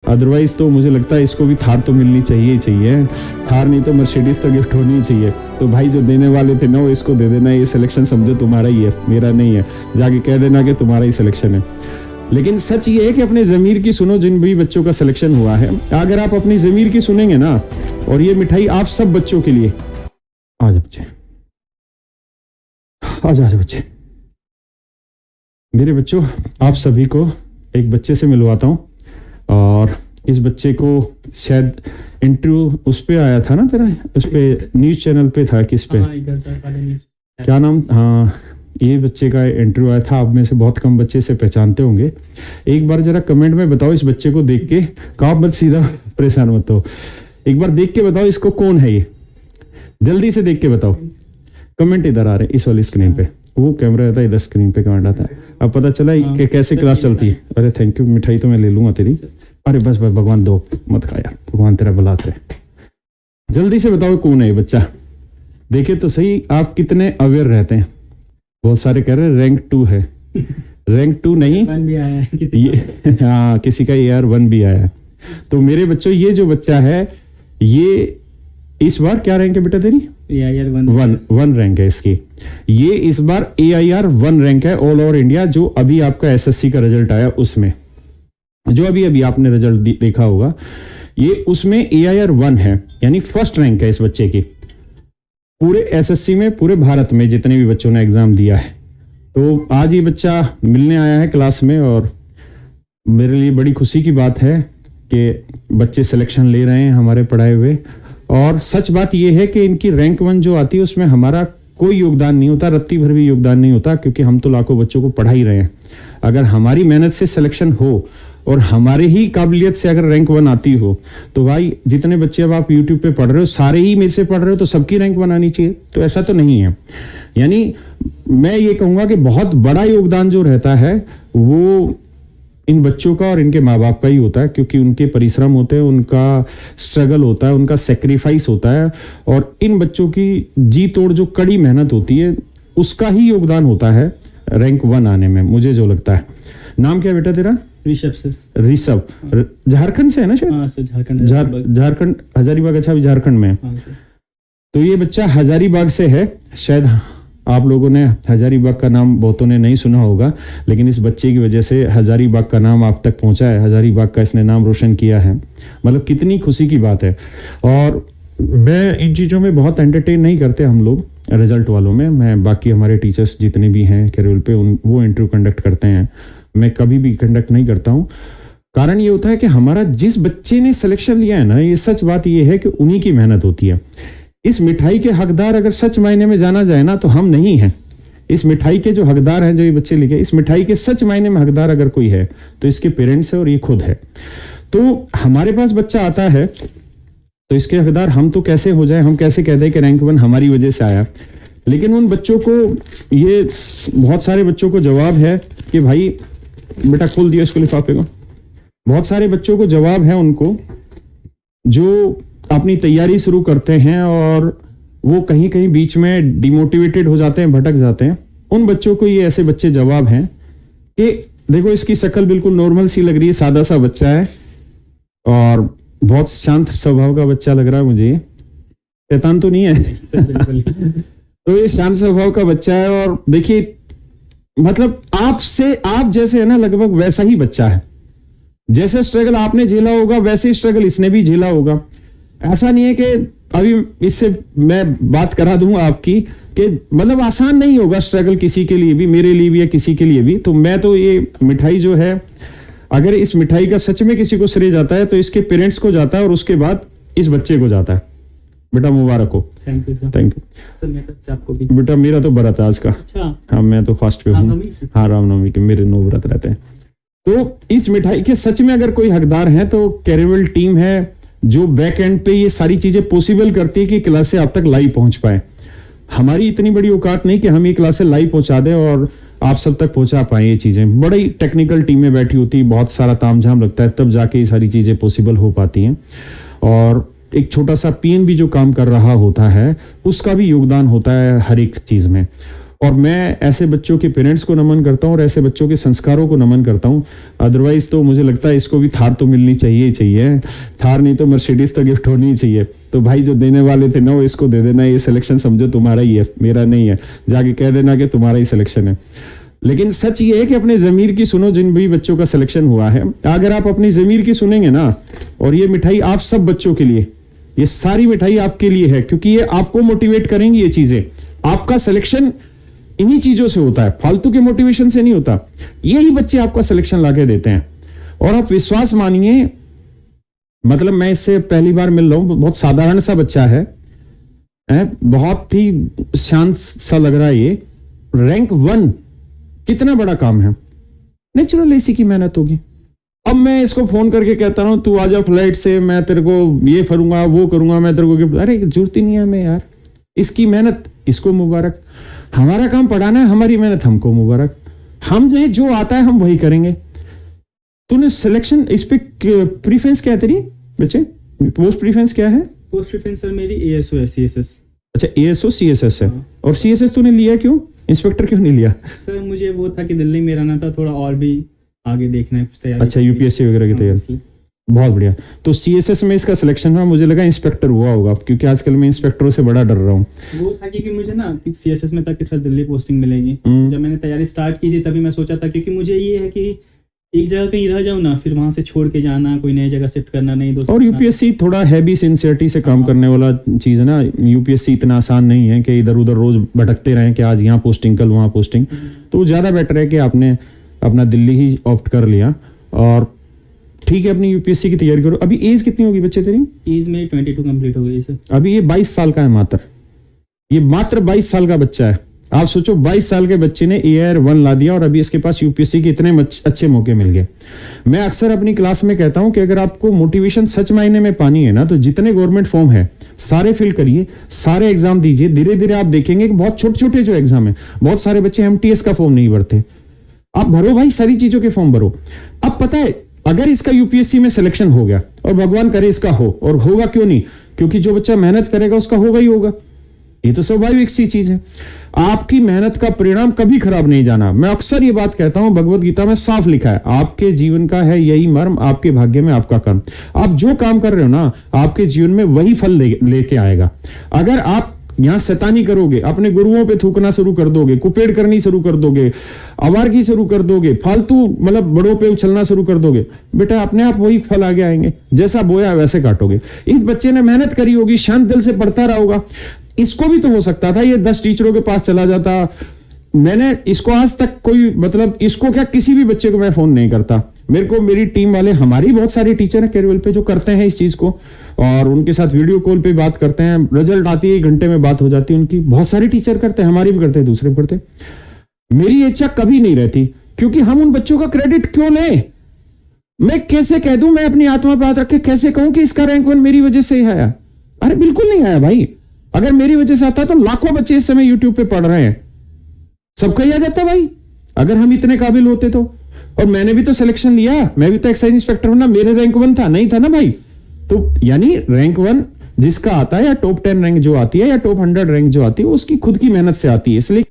Otherwise तो मुझे लगता है इसको भी थार तो मिलनी चाहिए ही चाहिए। थार नहीं तो मर्सिडीज तो गिफ्ट होनी ही चाहिए। तो भाई जो देने वाले थे ना वो इसको दे देना, ये सिलेक्शन समझो तुम्हारा ही है, मेरा नहीं है। जाके कह देना कि तुम्हारा ही सिलेक्शन है। लेकिन सच ये है कि अपने ज़मीर की सुनो। जिन भी बच्चों का सिलेक्शन हुआ है, अगर आप अपनी ज़मीर की सुनेंगे ना, और ये मिठाई आप सब बच्चों के लिए। आ जाओ बच्चे, आ जाओ बच्चे। मेरे बच्चों, आप सभी को एक बच्चे से मिलवाता हूँ। और इस बच्चे को शायद इंटरव्यू उस पे आया था ना तेरा, उस पे न्यूज़ चैनल पे था, किस पे, क्या नाम? हाँ, ये बच्चे का इंटरव्यू आया था। आप में से बहुत कम बच्चे से पहचानते होंगे। एक बार जरा कमेंट में बताओ इस बच्चे को देख के, कहाँ मत सीधा परेशान मत हो, एक बार देख के बताओ इसको कौन है ये, जल्दी से देख के बताओ। कमेंट इधर आ रहे हैं इस वाली स्क्रीन पे, वो कैमरा रहता है इधर, स्क्रीन पे कमेंट आता है। अब पता चला कि कैसे क्लास चलती है। अरे थैंक यू, मिठाई तो मैं ले लूंगा तेरी। अरे बस बस भगवान दो मत खा यार, भगवान तेरा भला करे। जल्दी से बताओ कौन है ये बच्चा। देखे तो सही आप कितने अवेयर रहते हैं। बहुत सारे कह रहे हैं रैंक 2 है। रैंक 2 नहीं, 1 भी आया है ये हाँ, किसी का AR1 भी आया है। तो मेरे बच्चों, ये जो बच्चा है ये इस बार क्या रैंक है बेटा तेरी? AIR1 रैंक है इसकी। ये इस बार AIR1 रैंक है ऑल ओवर इंडिया। जो अभी आपका SSC का रिजल्ट आया उसमें, जो अभी आपने रिजल्ट देखा होगा, ये उसमें AIR1 है, यानी फर्स्ट रैंक है इस बच्चे की पूरे SSC में, पूरे भारत में जितने भी बच्चों ने एग्जाम दिया है। तो आज ये बच्चा मिलने आया है क्लास में, और मेरे लिए बड़ी खुशी की बात है कि बच्चे सिलेक्शन ले रहे हैं हमारे पढ़ाए हुए। और सच बात यह है कि इनकी रैंक 1 जो आती है उसमें हमारा कोई योगदान नहीं होता, रत्ती भर भी योगदान नहीं होता, क्योंकि हम तो लाखों बच्चों को पढ़ा ही रहे हैं। अगर हमारी मेहनत से सिलेक्शन हो और हमारे ही काबिलियत से अगर रैंक 1 आती हो, तो भाई जितने बच्चे अब आप यूट्यूब पे पढ़ रहे हो सारे ही मेरे से पढ़ रहे हो, तो सबकी रैंक 1 आनी चाहिए। तो ऐसा तो नहीं है। यानी मैं ये कहूंगा कि बहुत बड़ा योगदान जो रहता है वो इन बच्चों का और इनके माँ बाप का ही होता है, क्योंकि उनके परिश्रम होते हैं, उनका स्ट्रगल होता है, उनका सेक्रीफाइस होता है, और इन बच्चों की जी तोड़ जो कड़ी मेहनत होती है उसका ही योगदान होता है रैंक 1 आने में, मुझे जो लगता है। नाम क्या बेटा तेरा? ऋषभ से। ऋषभ, झारखंड से है ना शायद? हाँ सर, झारखंड हजारीबाग। अच्छा, अभी झारखंड में। तो ये बच्चा हजारीबाग से है। शायद आप लोगों ने हजारीबाग का नाम बहुतों ने नहीं सुना होगा, लेकिन इस बच्चे की वजह से हजारीबाग का नाम आप तक पहुंचा है। हजारीबाग का इसने नाम रोशन किया है। मतलब कितनी खुशी की बात है। और मैं इन चीज़ों में बहुत एंटरटेन नहीं करते हम लोग रिजल्ट वालों में। मैं बाकी हमारे टीचर्स जितने भी हैं कैरियर पे वो इंटरव्यू कंडक्ट करते हैं, मैं कभी भी कंडक्ट नहीं करता हूँ। कारण ये होता है कि हमारा जिस बच्चे ने सिलेक्शन लिया है ना, ये सच बात ये है कि उन्हीं की मेहनत होती है। इस मिठाई के हकदार अगर सच मायने में जाना जाए ना, तो हम नहीं हैं। इस मिठाई के जो हकदार हैं, जो ये बच्चे लिखे, इस मिठाई के सच मायने में हकदार अगर कोई है तो इसके पेरेंट्स है और ये खुद है। तो हमारे पास बच्चा आता है तो इसके हकदार हम तो कैसे हो जाए, हम कैसे कह दें कि रैंक 1 हमारी वजह से आया। लेकिन उन बच्चों को, ये बहुत सारे बच्चों को जवाब है कि भाई बेटा खोल दिया इसको लिफाफे को। बहुत सारे बच्चों को जवाब है उनको जो अपनी तैयारी शुरू करते हैं और वो कहीं कहीं बीच में डिमोटिवेटेड हो जाते हैं, भटक जाते हैं। उन बच्चों को ये ऐसे बच्चे जवाब हैं कि देखो इसकी शक्ल बिल्कुल नॉर्मल सी लग रही है, सादा सा बच्चा है और बहुत शांत स्वभाव का बच्चा लग रहा है मुझे, शैतान तो नहीं है। तो ये शांत स्वभाव का बच्चा है और देखिए मतलब आप जैसे है ना, लगभग वैसा ही बच्चा है। जैसे स्ट्रगल आपने झेला होगा वैसे स्ट्रगल इसने भी झेला होगा। ऐसा नहीं है कि अभी इससे मैं बात करा दूं आपकी कि मतलब आसान नहीं होगा स्ट्रगल किसी के लिए भी, मेरे लिए भी या किसी के लिए भी। तो मैं तो ये मिठाई जो है, अगर इस मिठाई का सच में किसी को श्रेय जाता है तो इसके पेरेंट्स को जाता है और उसके बाद इस बच्चे को जाता है। बेटा मुबारक हो। Thank you sir. मैं आपको भी बेटा, मेरा तो व्रत है आज का। अच्छा। हाँ, मैं तो फास्ट पे हूँ। हाँ, रामनवमी के मेरे 9 व्रत रहते हैं। तो इस मिठाई के सच में अगर कोई हकदार है तो कैरियर टीम है जो बैक एंड पे ये सारी चीजें पॉसिबल करती है कि क्लास से आप तक लाइव पहुंच पाए। हमारी इतनी बड़ी औकात नहीं कि हम ये क्लास से लाइव पहुंचा दें और आप सब तक पहुंचा पाए। ये चीजें बड़ी टेक्निकल टीमें बैठी होती, बहुत सारा तामझाम लगता है, तब जाके ये सारी चीजें पॉसिबल हो पाती हैं। और एक छोटा सा पीएन भी जो काम कर रहा होता है उसका भी योगदान होता है हर एक चीज में। और मैं ऐसे बच्चों के पेरेंट्स को नमन करता हूँ और ऐसे बच्चों के संस्कारों को नमन करता हूँ। अदरवाइज तो मुझे लगता है इसको भी थार तो मिलनी चाहिए ही चाहिए, थार नहीं तो मर्सिडीज तो गिफ्ट होनी ही चाहिए। तो भाई जो देने वाले थे ना वो इसको दे देना, ये सिलेक्शन समझो तुम्हारा ही है, मेरा नहीं है, जाके कह देना कि तुम्हारा ही सिलेक्शन है। लेकिन सच ये है कि अपने जमीर की सुनो, जिन भी बच्चों का सिलेक्शन हुआ है, अगर आप अपनी जमीर की सुनेंगे ना, और ये मिठाई आप सब बच्चों के लिए, ये सारी मिठाई आपके लिए है, क्योंकि ये आपको मोटिवेट करेंगी। ये चीजें, आपका सिलेक्शन इन्हीं चीजों से होता है, फालतू के मोटिवेशन से नहीं होता। यही बच्चे आपका सिलेक्शन लाके देते हैं। और आप विश्वास मानिए, मतलब मैं इससे पहली बार मिल रहा हूं, बहुत साधारण सा बच्चा है, बहुत ही शांत सा लग रहा है। ये रैंक 1 कितना बड़ा काम है, नेचुरल इसी की मेहनत होगी। अब मैं इसको फोन करके कहता हूं तू आजा फ्लाइट से, मैं तेरे को ये करूंगा वो करूंगा, मैं तेरे को गिफ्ट, अरे जरूरत ही नहीं है हमें यार। इसकी मेहनत इसको मुबारक, हमारा काम पढ़ाना है, हमारी मेहनत हमको मुबारक। हमें जो आता है हम वही करेंगे। तूने सिलेक्शन इस पे प्रीफरेंस क्या है तेरी बच्चे, पोस्ट प्रीफरेंस क्या है? पोस्ट प्रेफरेंस सर मेरी ASO है, CSS। अच्छा ASO CSS है। हाँ। और CSS तूने लिया क्यों, इंस्पेक्टर क्यों नहीं लिया? सर मुझे वो था कि दिल्ली में रहना था, थोड़ा और भी आगे देखना है कुछ तैयारी। अच्छा UPSC वगैरह की तैयारी, बहुत बढ़िया। तो CSS में इसका सिलेक्शन हुआ, मुझे लगा इंस्पेक्टर हुआ होगा, क्योंकि आजकल मैं इंस्पेक्टरों से बड़ा डर रहा हूँ। वो था क्योंकि मुझे ना CSS में था कि सर दिल्ली पोस्टिंग मिलेगी। जब मैंने तैयारी स्टार्ट की थी तभी मैं सोचा था, क्योंकि मुझे ये है कि एक जगह कहीं रह जाऊं ना, फिर वहां से छोड़ के जाना, कोई नई जगह शिफ्ट करना नहीं दोस्तों। और UPSC थोड़ा हैवी सिंसियरिटी से काम करने वाला चीज है ना। UPSC इतना आसान नहीं है कि इधर उधर रोज भटकते रहें कि आज यहाँ पोस्टिंग कल वहाँ पोस्टिंग। तो ज्यादा बेटर है कि आपने अपना दिल्ली ही ऑप्ट कर लिया, और ठीक है अपनी UPSC की तैयारी करो। अभी एज कितनी होगी बच्चे तेरी? एज मेरी 22 कंप्लीट हो गई सर। अभी ये 22 साल का है मात्र, ये मात्र 22 साल का बच्चा है। आप सोचो 22 साल के बच्चे ने AIR 1 ला दिया और अभी इसके पास UPSC के इतने अच्छे मौके मिल गए। मैं अक्सर अपनी क्लास में कहता हूं कि अगर आपको मोटिवेशन सच मायने में पानी है ना, तो जितने गवर्नमेंट फॉर्म है सारे फिल करिए, सारे एग्जाम दीजिए। धीरे धीरे आप देखेंगे कि बहुत छोटे छोटे जो एग्जाम है, बहुत सारे बच्चे MTS का फॉर्म नहीं भरते। आप भरो भाई, सारी चीजों के फॉर्म भरो। अब पता है अगर इसका UPSC में सिलेक्शन हो गया, और भगवान करे इसका हो, और होगा क्यों नहीं, क्योंकि जो बच्चा मेहनत करेगा उसका होगा ही होगा, ये तो स्वाभाविक सी चीज है। आपकी मेहनत का परिणाम कभी खराब नहीं जाना। मैं अक्सर ये बात कहता हूं, भगवत गीता में साफ लिखा है, आपके जीवन का है यही मर्म, आपके भाग्य में आपका कर्म। आप जो काम कर रहे हो ना, आपके जीवन में वही फल लेके आएगा। अगर आप यहां शैतानी करोगे, अपने गुरुओं पे थूकना शुरू कर दोगे, कुपेड़ करनी शुरू कर दोगे, आवारगी शुरू कर दोगे, फालतू मतलब बड़ों पे उछलना शुरू कर दोगे, बेटा अपने आप वही फल आगे आएंगे। जैसा बोया वैसे काटोगे। इस बच्चे ने मेहनत करी होगी, शांत दिल से पढ़ता रहा होगा। इसको भी तो हो सकता था ये 10 टीचरों के पास चला जाता। मैंने इसको आज तक कोई मतलब, इसको क्या किसी भी बच्चे को मैं फोन नहीं करता। मेरे को मेरी टीम वाले, हमारी बहुत सारे टीचर हैं केरवेल पे जो करते हैं इस चीज को, और उनके साथ वीडियो कॉल पे बात करते हैं। रिजल्ट आती है 1 घंटे में बात हो जाती है उनकी। बहुत सारे टीचर करते हैं, हमारी भी करते हैं, दूसरे भी करते हैं। मेरी इच्छा कभी नहीं रहती, क्योंकि हम उन बच्चों का क्रेडिट क्यों लें। मैं कैसे कह दूं, मैं अपनी आत्मा पर हाथ रख के कैसे कहूं कि इसका रैंक 1 मेरी वजह से ही आया? अरे बिल्कुल नहीं आया भाई। अगर मेरी वजह से आता तो लाखों बच्चे इस समय YouTube पे पढ़ रहे हैं, सबका ही आ जाता भाई, अगर हम इतने काबिल होते तो। और मैंने भी तो सिलेक्शन लिया, मैं भी तो एक्साइज इंस्पेक्टर हूं ना, मेरे रैंक 1 था, नहीं था ना भाई। तो यानी रैंक 1 जिसका आता है, या टॉप 10 रैंक जो आती है, या टॉप 100 रैंक जो आती है, उसकी खुद की मेहनत से आती है। इसलिए